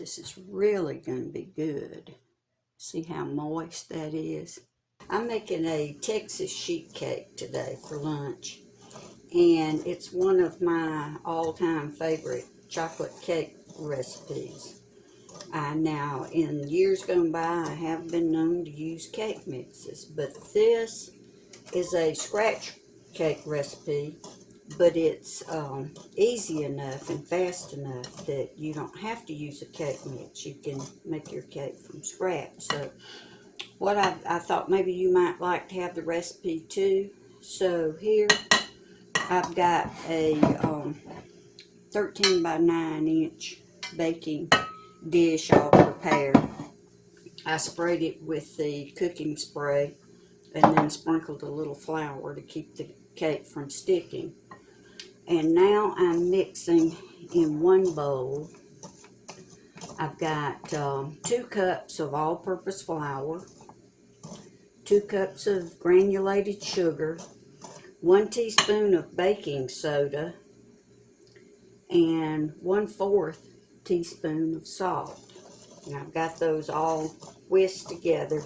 This is really going to be good. See how moist that is? I'm making a Texas sheet cake today for lunch. And it's one of my all-time favorite chocolate cake recipes. Now, in years gone by, I have been known to use cake mixes. But this is a scratch cake recipe. But it's easy enough and fast enough that you don't have to use a cake mix. You can make your cake from scratch. So what I thought maybe you might like to have the recipe too. So here I've got a 13 by 9 inch baking dish all prepared. I sprayed it with the cooking spray and then sprinkled a little flour to keep the cake from sticking. And now I'm mixing in one bowl. I've got 2 cups of all-purpose flour, 2 cups of granulated sugar, 1 teaspoon of baking soda, and 1/4 teaspoon of salt. And I've got those all whisked together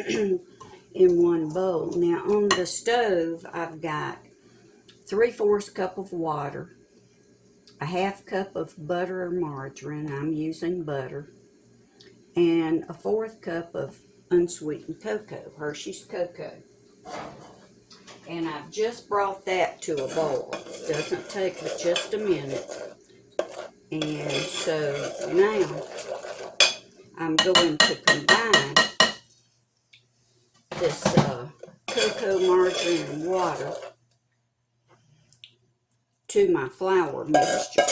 in one bowl. Now on the stove, I've got 3/4 cup of water, a 1/2 cup of butter or margarine, I'm using butter, and a 1/4 cup of unsweetened cocoa, Hershey's cocoa. And I've just brought that to a boil. It doesn't take but just a minute. And so now I'm going to combine this cocoa, margarine, and water to my flour mixture.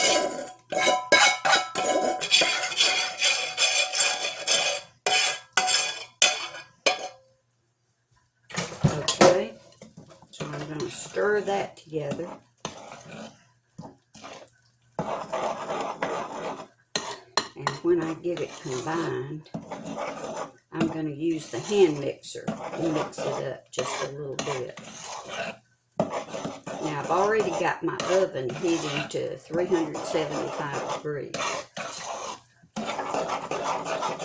Okay, so I'm going to stir that together. And when I get it combined, I'm going to use the hand mixer and mix it up just a little bit. Now, I've already got my oven heating to 375 degrees.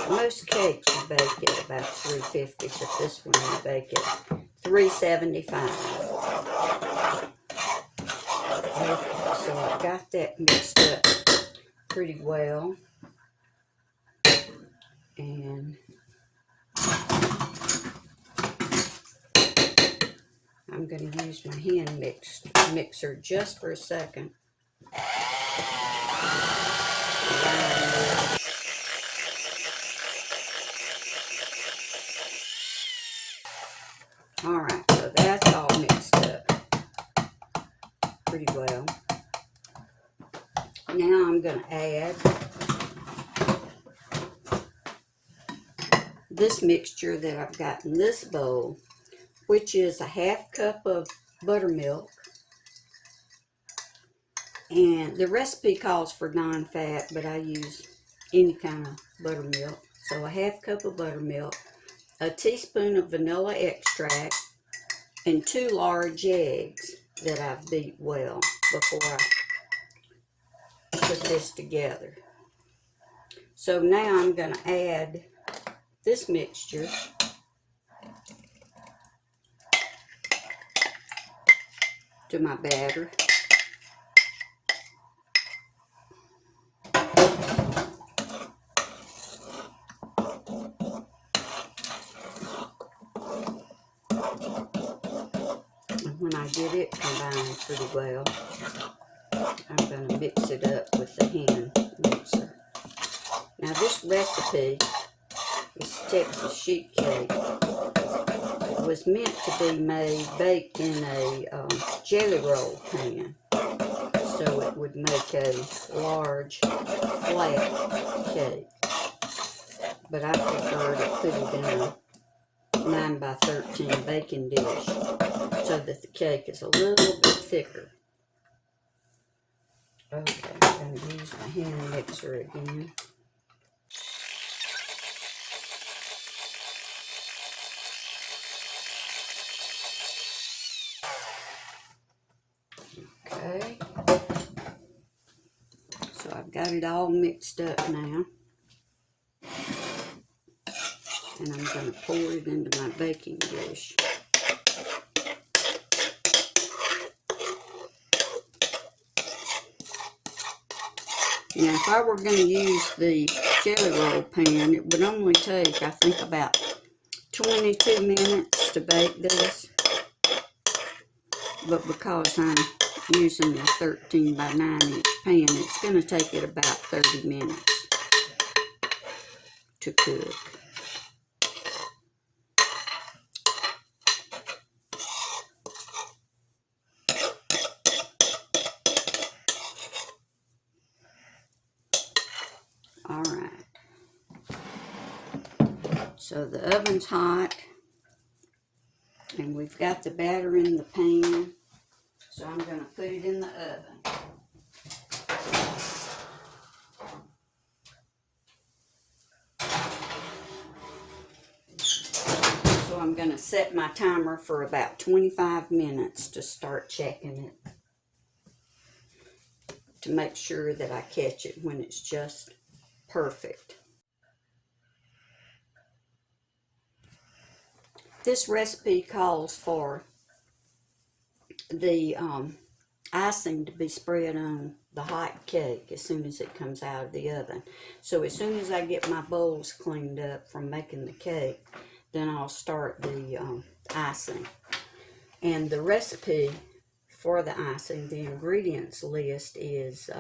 Most cakes you bake at about 350, but this one you bake at 375. Okay, so I've got that mixed up pretty well. And I'm going to use my hand mixer just for a second. Alright, so that's all mixed up pretty well. Now I'm going to add this mixture that I've got in this bowl, which is a 1/2 cup of buttermilk. And the recipe calls for non-fat, but I use any kind of buttermilk. So a 1/2 cup of buttermilk, a teaspoon of vanilla extract, and 2 large eggs that I've beat well before I put this together. So now I'm going to add this mixture to my batter. And when I get it combined pretty well, I'm going to mix it up with the hand mixer. Now this recipe, this Texas sheet cake, was meant to be baked in a jelly roll pan, so it would make a large flat cake. But I prefer to put it in a 9 by 13 baking dish so that the cake is a little bit thicker. Okay, I'm going to use my hand mixer again. Okay, so I've got it all mixed up now. and I'm going to pour it into my baking dish. Now, if I were going to use the jelly roll pan, it would only take, I think, about 22 minutes to bake this. But because I'm using a 13 by 9 inch pan, it's going to take it about 30 minutes to cook. Alright, so the oven's hot, and we've got the batter in the pan, so I'm going to put it in the oven. So I'm going to set my timer for about 25 minutes to start checking it, to make sure that I catch it when it's just perfect. This recipe calls for the icing to be spread on the hot cake as soon as it comes out of the oven. So as soon as I get my bowls cleaned up from making the cake, then I'll start the icing. And the recipe for the icing, the ingredients list is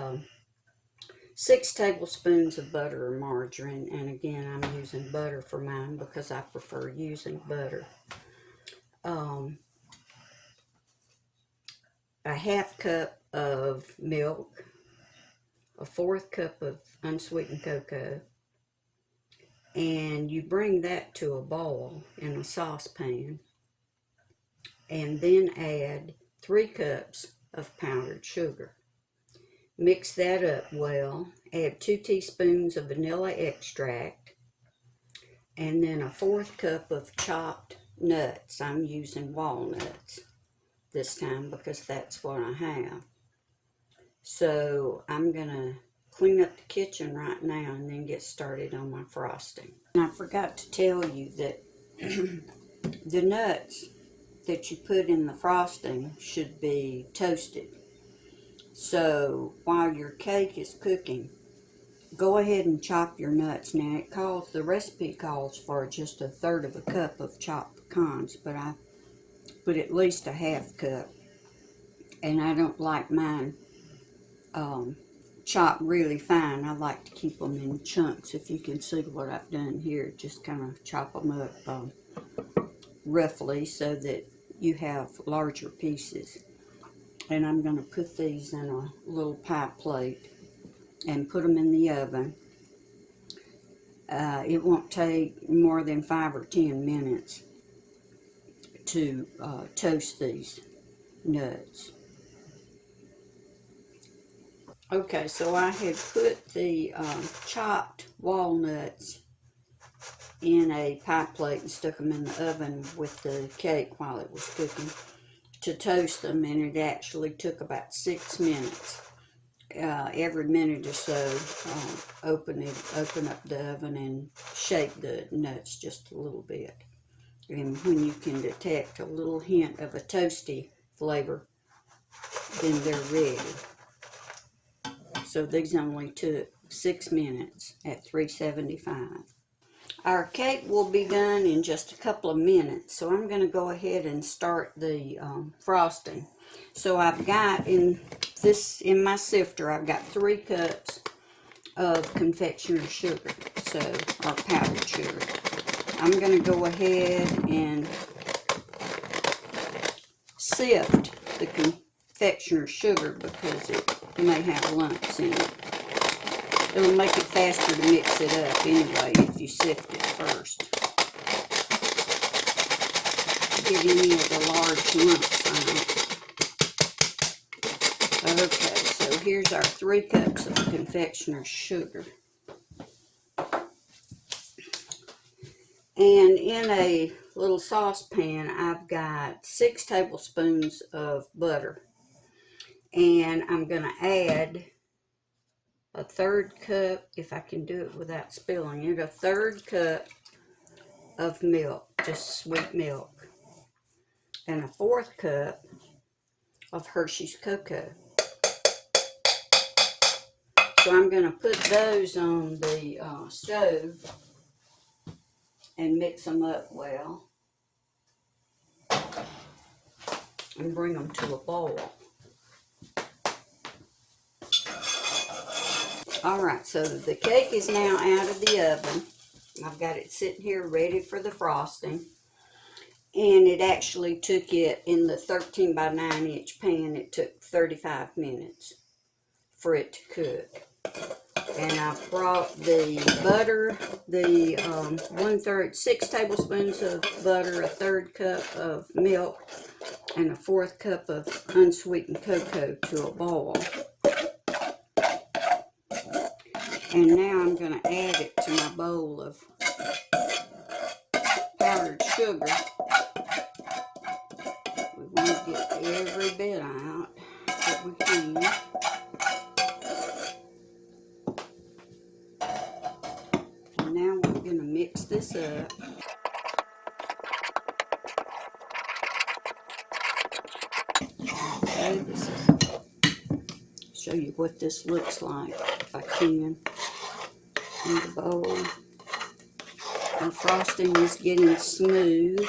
6 tablespoons of butter or margarine, and again, I'm using butter for mine because I prefer using butter. A half cup of milk, a 1/4 cup of unsweetened cocoa, and you bring that to a boil in a saucepan, and then add 3 cups of powdered sugar. Mix that up well, add 2 teaspoons of vanilla extract, and then a 1/4 cup of chopped nuts. I'm using walnuts this time because that's what I have. So I'm going to clean up the kitchen right now and then get started on my frosting. And I forgot to tell you that the nuts that you put in the frosting should be toasted. So while your cake is cooking, go ahead and chop your nuts. Now the recipe calls for just 1/3 of a cup of chopped pecans, but I put at least a 1/2 cup. And I don't like mine chopped really fine. I like to keep them in chunks. If you can see what I've done here, just kind of chop them up roughly so that you have larger pieces. And I'm going to put these in a little pie plate and put them in the oven. It won't take more than 5 or 10 minutes to toast these nuts. Okay, so I had put the chopped walnuts in a pie plate and stuck them in the oven with the cake while it was cooking to toast them, and it actually took about 6 minutes. Every minute or so, open up the oven and shake the nuts just a little bit. And when you can detect a little hint of a toasty flavor, then they're ready. So these only took 6 minutes at 375. Our cake will be done in just a couple of minutes, so I'm going to go ahead and start the frosting. So I've got in my sifter, I've got 3 cups of confectioner's sugar, or powdered sugar. I'm going to go ahead and sift the confectioner's sugar because it may have lumps in it. It'll make it faster to mix it up anyway if you sift it first. Get any of the large lumps on it. Okay, so here's our 3 cups of confectioner's sugar. And in a little saucepan, I've got 6 tablespoons of butter. And I'm going to add a 1/3 cup, if I can do it without spilling it, a 1/3 cup of milk, just sweet milk, and a 1/4 cup of Hershey's cocoa. So I'm going to put those on the stove and mix them up well and bring them to a boil. Alright, so the cake is now out of the oven. I've got it sitting here ready for the frosting. And it actually took it, in the 13 by 9 inch pan, it took 35 minutes for it to cook. And I brought the butter, the 1/3, 6 tablespoons of butter, a 1/3 cup of milk, and a 1/4 cup of unsweetened cocoa to a boil. And now I'm going to add it to my bowl of powdered sugar. We want to get every bit out that we can. And now we're going to mix this up. Okay, show you what this looks like if I can in the bowl. The frosting is getting smooth,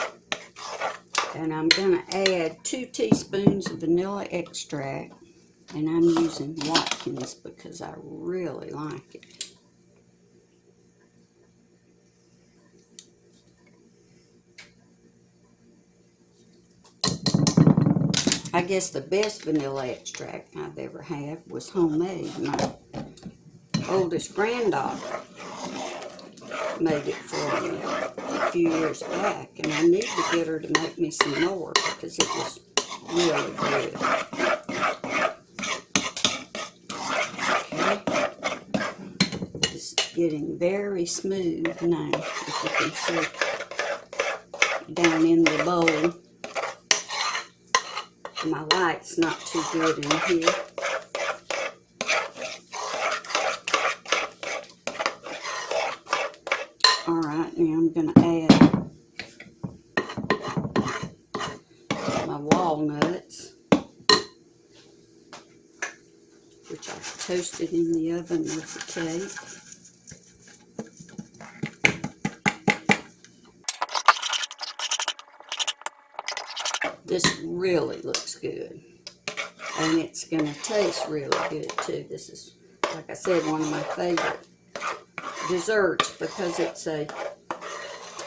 and I'm going to add 2 teaspoons of vanilla extract, and I'm using Watkins because I really like it. I guess the best vanilla extract I've ever had was homemade. My oldest granddaughter made it for me a few years back, and I need to get her to make me some more because it was really good. Okay, this is getting very smooth now, if you can see down in the bowl. My light's not too good in here. Alright, now I'm going to add my walnuts, which I've toasted in the oven with the cake. This really looks good, and it's going to taste really good too. This is, like I said, one of my favorite desserts because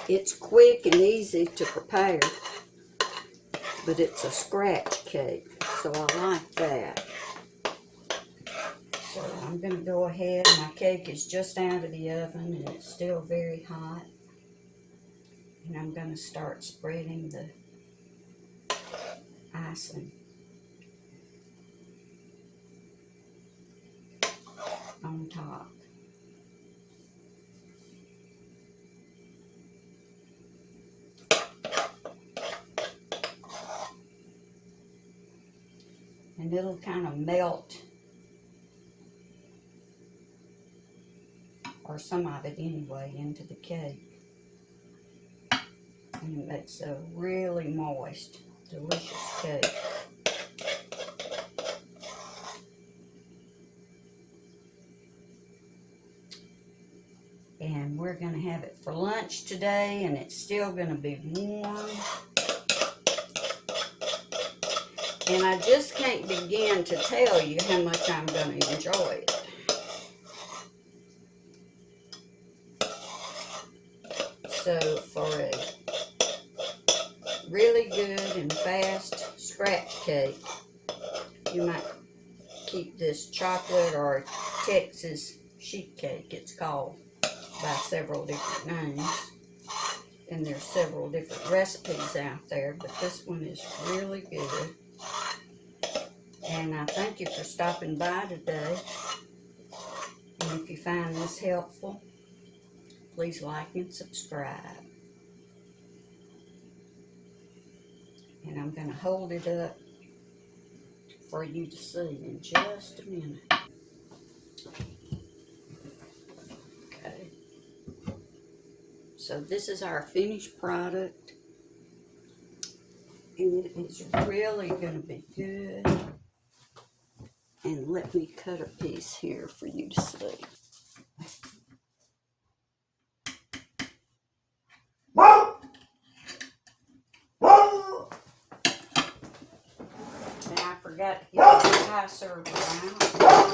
it's quick and easy to prepare, but it's a scratch cake, so I like that. So I'm going to go ahead. My cake is just out of the oven and it's still very hot, and I'm going to start spreading the icing on top. And it'll kind of melt, or some of it anyway, into the cake. And it makes a really moist, delicious cake. And we're going to have it for lunch today, and it's still going to be warm. And I just can't begin to tell you how much I'm going to enjoy it. So for a really good and fast scratch cake, you might keep this chocolate or Texas sheet cake, it's called by several different names. And there's several different recipes out there, but this one is really good. And I thank you for stopping by today. And if you find this helpful, please like and subscribe. And I'm going to hold it up for you to see in just a minute. Okay. So this is our finished product, and it is really going to be good. And let me cut a piece here for you to see. And I forgot to get the pie server out.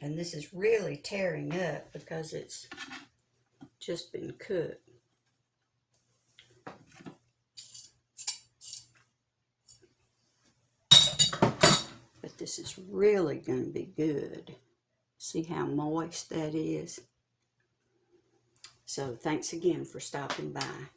And this is really tearing up because it's just been cooked. But this is really going to be good. See how moist that is? So thanks again for stopping by.